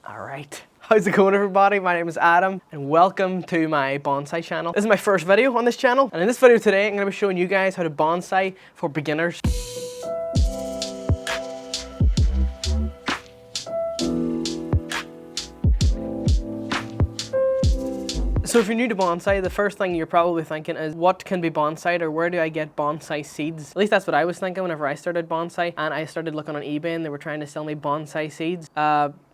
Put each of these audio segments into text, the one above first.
Alright, how's it going everybody? My name is Adam and welcome to my bonsai channel. This is my first video on this channel, and in this video today I'm going to be showing you guys how to bonsai for beginners. So if you're new to bonsai, the first thing you're probably thinking is what can be bonsaied, or where do I get bonsai seeds? At least that's what I was thinking whenever I started bonsai, and I started looking on eBay and they were trying to sell me bonsai seeds.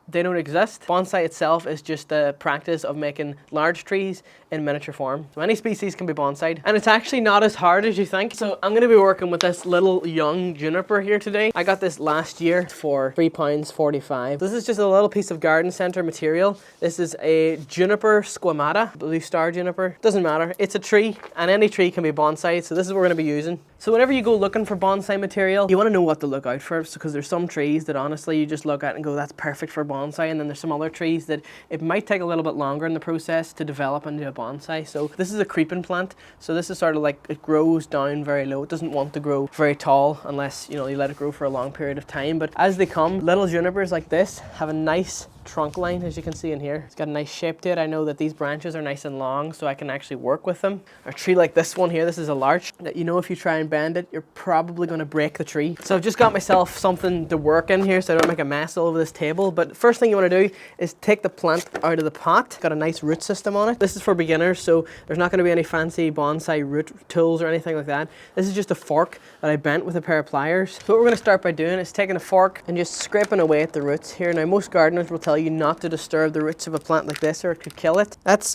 They don't exist. Bonsai itself is just the practice of making large trees in miniature form. So any species can be bonsaied, and it's actually not as hard as you think. So I'm going to be working with this little young juniper here today. I got this last year for £3.45. This is just a little piece of garden center material. This is a Juniper Squamata, blue star juniper. Doesn't matter. It's a tree, and any tree can be bonsaied. So this is what we're going to be using. So whenever you go looking for bonsai material, you want to know what to look out for, because there's some trees that honestly you just look at and go, that's perfect for bonsai, and then there's some other trees that it might take a little bit longer in the process to develop into a bonsai. So this is a creeping plant, so this is sort of like, it grows down very low. It doesn't want to grow very tall unless you let it grow for a long period of time. But as they come, little junipers like this have a nice trunk line, as you can see in here. It's got a nice shape to it. I know that these branches are nice and long, so I can actually work with them. A tree like this one here, this is a larch, that if you try and bend it, you're probably going to break the tree. So I've just got myself something to work in here so I don't make a mess all over this table. But first thing you want to do is take the plant out of the pot. Got a nice root system on it. This is for beginners, so there's not going to be any fancy bonsai root tools or anything like that. This is just a fork that I bent with a pair of pliers. So what we're going to start by doing is taking a fork and just scraping away at the roots here. Now most gardeners will tell you not to disturb the roots of a plant like this or it could kill it. That's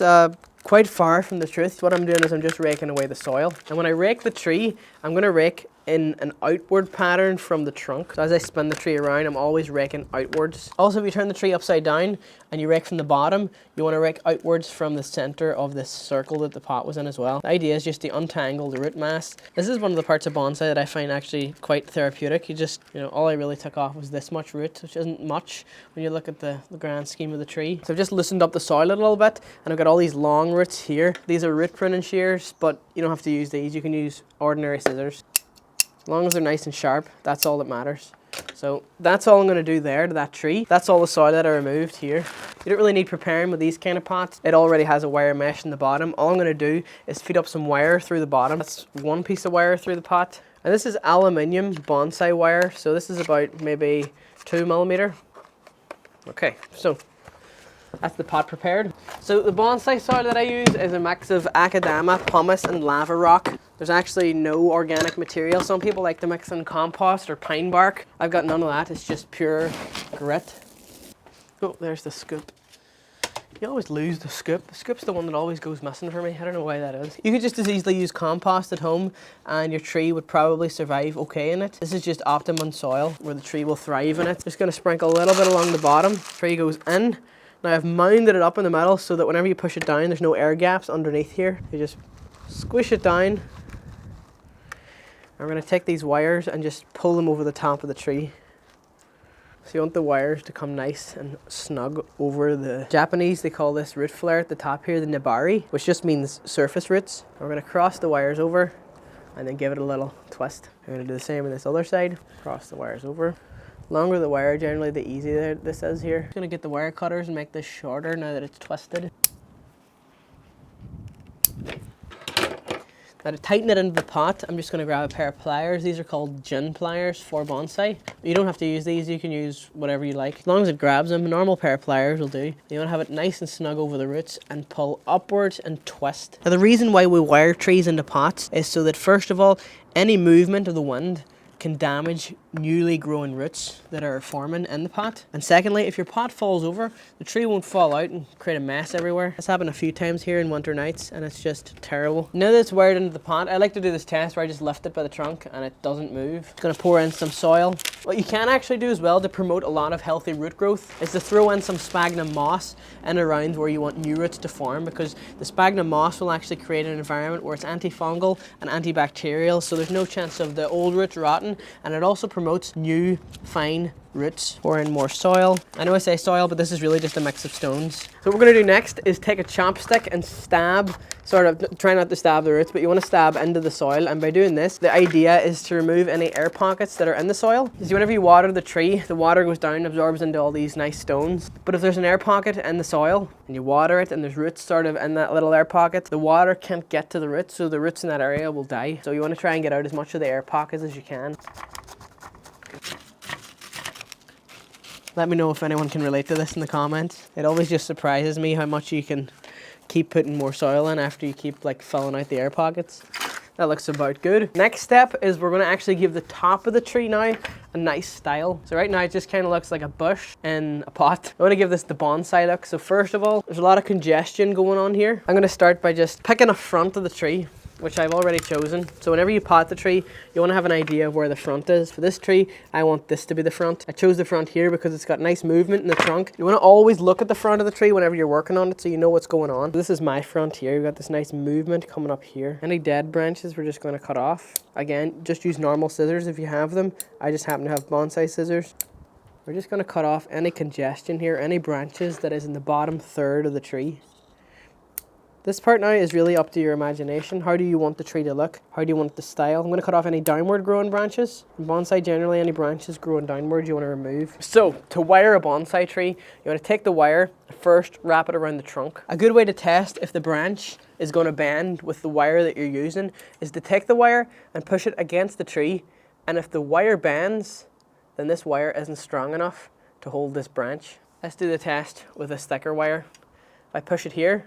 quite far from the truth. What I'm doing is I'm just raking away the soil. And when I rake the tree, I'm going to rake in an outward pattern from the trunk. So as I spin the tree around, I'm always raking outwards. Also, if you turn the tree upside down and you rake from the bottom, you want to rake outwards from the center of this circle that the pot was in as well. The idea is just to untangle the root mass. This is one of the parts of bonsai that I find actually quite therapeutic. You just, all I really took off was this much root, which isn't much when you look at the grand scheme of the tree. So I've just loosened up the soil a little bit, and I've got all these long roots here. These are root pruning shears, but you don't have to use these. You can use ordinary scissors. As long as they're nice and sharp, that's all that matters. So that's all I'm going to do there to that tree. That's all the soil that I removed here. You don't really need preparing with these kind of pots. It already has a wire mesh in the bottom. All I'm going to do is feed up some wire through the bottom. That's one piece of wire through the pot. And this is aluminium bonsai wire. So this is about maybe 2mm. Okay, so that's the pot prepared. So the bonsai soil that I use is a mix of akadama, pumice, and lava rock. There's actually no organic material. Some people like to mix in compost or pine bark. I've got none of that. It's just pure grit. Oh, there's the scoop. You always lose the scoop. The scoop's the one that always goes missing for me. I don't know why that is. You could just as easily use compost at home and your tree would probably survive okay in it. This is just optimum soil where the tree will thrive in it. Just going to sprinkle a little bit along the bottom. Tree goes in. Now I've mounded it up in the middle so that whenever you push it down, there's no air gaps underneath here. You just squish it down. I'm going to take these wires and just pull them over the top of the tree. So you want the wires to come nice and snug over the Japanese, they call this root flare at the top here, the nibari, which just means surface roots. We're going to cross the wires over and then give it a little twist. I'm going to do the same on this other side. Cross the wires over. Longer the wire, generally the easier this is here. I'm going to get the wire cutters and make this shorter now that it's twisted. Now to tighten it into the pot, I'm just going to grab a pair of pliers. These are called gin pliers for bonsai. You don't have to use these, you can use whatever you like. As long as it grabs them, a normal pair of pliers will do. You want to have it nice and snug over the roots and pull upwards and twist. Now the reason why we wire trees into pots is so that first of all, any movement of the wind can damage newly growing roots that are forming in the pot. And secondly, if your pot falls over, the tree won't fall out and create a mess everywhere. It's happened a few times here in winter nights and it's just terrible. Now that it's wired into the pot, I like to do this test where I just lift it by the trunk and it doesn't move. I'm going to pour in some soil. What you can actually do as well to promote a lot of healthy root growth is to throw in some sphagnum moss in around where you want new roots to form, because the sphagnum moss will actually create an environment where it's antifungal and antibacterial, so there's no chance of the old roots rotting, and it also promotes new fine roots. Pour in more soil. I know I say soil, but this is really just a mix of stones. So what we're gonna do next is take a chopstick and stab, sort of, try not to stab the roots, but you wanna stab into the soil. And by doing this, the idea is to remove any air pockets that are in the soil. You see, whenever you water the tree, the water goes down, absorbs into all these nice stones. But if there's an air pocket in the soil, and you water it, and there's roots sort of in that little air pocket, the water can't get to the roots, so the roots in that area will die. So you wanna try and get out as much of the air pockets as you can. Let me know if anyone can relate to this in the comments. It always just surprises me how much you can keep putting more soil in after you keep like filling out the air pockets. That looks about good. Next step is we're gonna actually give the top of the tree now a nice style. So right now it just kind of looks like a bush in a pot. I wanna give this the bonsai look. So first of all, there's a lot of congestion going on here. I'm gonna start by just picking a front of the tree, which I've already chosen. So whenever you pot the tree, you want to have an idea of where the front is. For this tree, I want this to be the front. I chose the front here because it's got nice movement in the trunk. You want to always look at the front of the tree whenever you're working on it so you know what's going on. This is my front here. We've got this nice movement coming up here. Any dead branches, we're just going to cut off. Again, just use normal scissors if you have them. I just happen to have bonsai scissors. We're just going to cut off any congestion here, any branches that is in the bottom third of the tree. This part now is really up to your imagination. How do you want the tree to look? How do you want it to style? I'm going to cut off any downward growing branches. In bonsai, generally any branches growing downward you want to remove. So, to wire a bonsai tree, you want to take the wire, first wrap it around the trunk. A good way to test if the branch is going to bend with the wire that you're using is to take the wire and push it against the tree. And if the wire bends, then this wire isn't strong enough to hold this branch. Let's do the test with a thicker wire. If I push it here,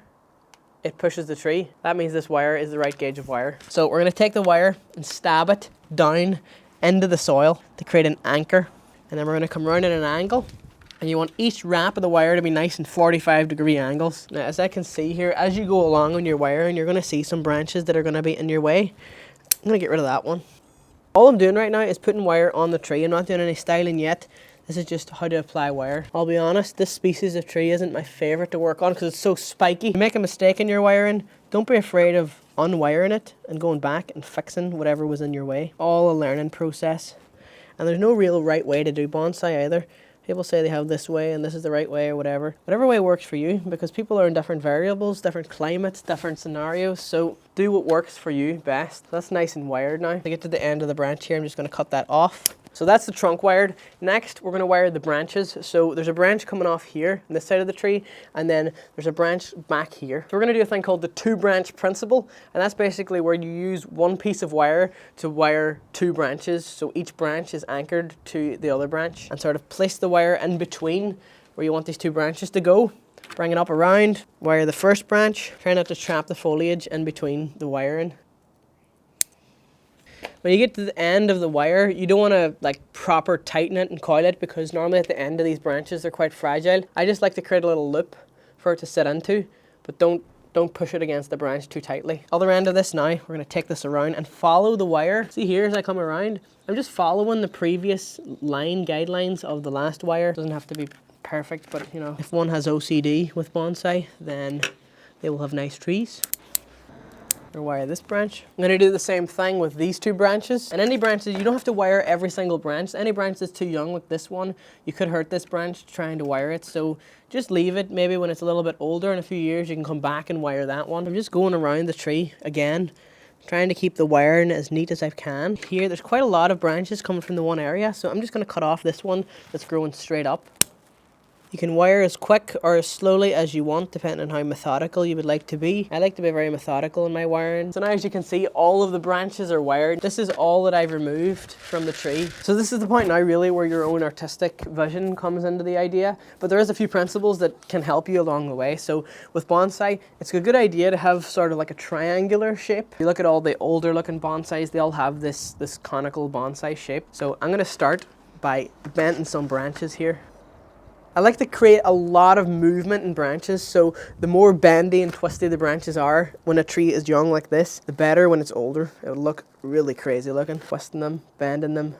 it pushes the tree. That means this wire is the right gauge of wire. So we're gonna take the wire and stab it down into the soil to create an anchor. And then we're gonna come around at an angle. And you want each wrap of the wire to be nice in 45-degree angles. Now, as I can see here, as you go along on your wire, and you're gonna see some branches that are gonna be in your way. I'm gonna get rid of that one. All I'm doing right now is putting wire on the tree. I'm not doing any styling yet. This is just how to apply wire. I'll be honest, this species of tree isn't my favorite to work on because it's so spiky. If you make a mistake in your wiring, don't be afraid of unwiring it and going back and fixing whatever was in your way. All a learning process. And there's no real right way to do bonsai either. People say they have this way and this is the right way or whatever. Whatever way works for you, because people are in different variables, different climates, different scenarios. So do what works for you best. That's nice and wired now. To get to the end of the branch here, I'm just going to cut that off. So that's the trunk wired. Next, we're going to wire the branches. So there's a branch coming off here on this side of the tree, and then there's a branch back here. So we're going to do a thing called the 2-branch principle, and that's basically where you use one piece of wire to wire 2 branches. So each branch is anchored to the other branch, and sort of place the wire in between where you want these 2 branches to go. Bring it up around, wire the first branch. Try not to trap the foliage in between the wiring. When you get to the end of the wire, you don't want to like proper tighten it and coil it because normally at the end of these branches they're quite fragile. I just like to create a little loop for it to sit into, but don't push it against the branch too tightly. Other end of this now, we're going to take this around and follow the wire. See here as I come around, I'm just following the previous line guidelines of the last wire. It doesn't have to be perfect, but you know, if one has OCD with bonsai, then they will have nice trees. Or wire this branch. I'm going to do the same thing with these 2 branches. And any branches, you don't have to wire every single branch. Any branch that's too young like this one, you could hurt this branch trying to wire it. So just leave it. Maybe when it's a little bit older in a few years, you can come back and wire that one. I'm just going around the tree again, trying to keep the wiring as neat as I can. Here, there's quite a lot of branches coming from the one area. So I'm just going to cut off this one that's growing straight up. You can wire as quick or as slowly as you want, depending on how methodical you would like to be. I like to be very methodical in my wiring. So now as you can see, all of the branches are wired. This is all that I've removed from the tree. So this is the point now really where your own artistic vision comes into the idea. But there is a few principles that can help you along the way. So with bonsai, it's a good idea to have sort of like a triangular shape. If you look at all the older looking bonsais, they all have this conical bonsai shape. So I'm gonna start by bending some branches here. I like to create a lot of movement in branches, so the more bendy and twisty the branches are when a tree is young like this, the better when it's older. It will look really crazy looking. Twisting them, bending them.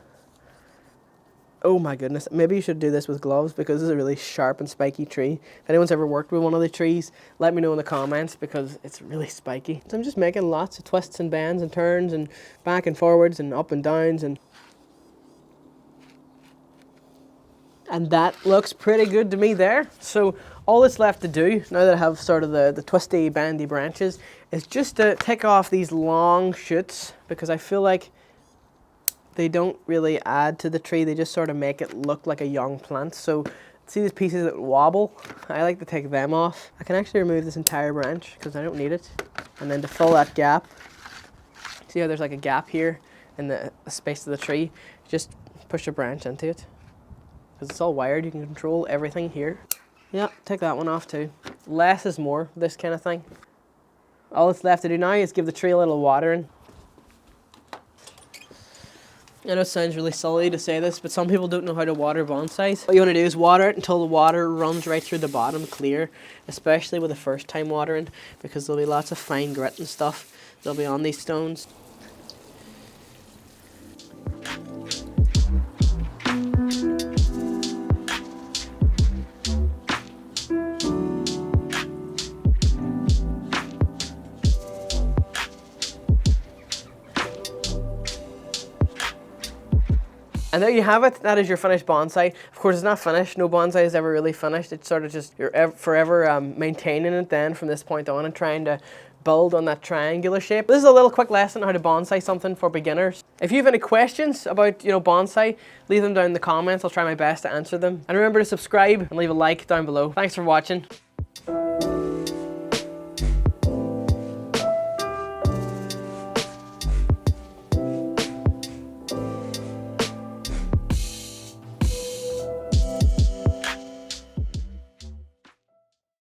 Oh my goodness, maybe you should do this with gloves because this is a really sharp and spiky tree. If anyone's ever worked with one of the trees, let me know in the comments because it's really spiky. So I'm just making lots of twists and bends and turns and back and forwards and up and downs and And that looks pretty good to me there. So all that's left to do, now that I have sort of the twisty, bendy branches, is just to take off these long shoots, because I feel like they don't really add to the tree. They just sort of make it look like a young plant. So see these pieces that wobble? I like to take them off. I can actually remove this entire branch because I don't need it. And then to fill that gap, see how there's like a gap here in the space of the tree? Just push a branch into it. Because it's all wired, you can control everything here. Yeah, take that one off too. Less is more, this kind of thing. All that's left to do now is give the tree a little watering. I know it sounds really silly to say this, but some people don't know how to water bonsais. What you want to do is water it until the water runs right through the bottom clear, especially with the first time watering, because there'll be lots of fine grit and stuff that'll be on these stones. And there you have it. That is your finished bonsai. Of course, it's not finished. No bonsai is ever really finished. It's sort of just, you're forever maintaining it then from this point on and trying to build on that triangular shape. This is a little quick lesson on how to bonsai something for beginners. If you have any questions about, bonsai, leave them down in the comments. I'll try my best to answer them. And remember to subscribe and leave a like down below. Thanks for watching.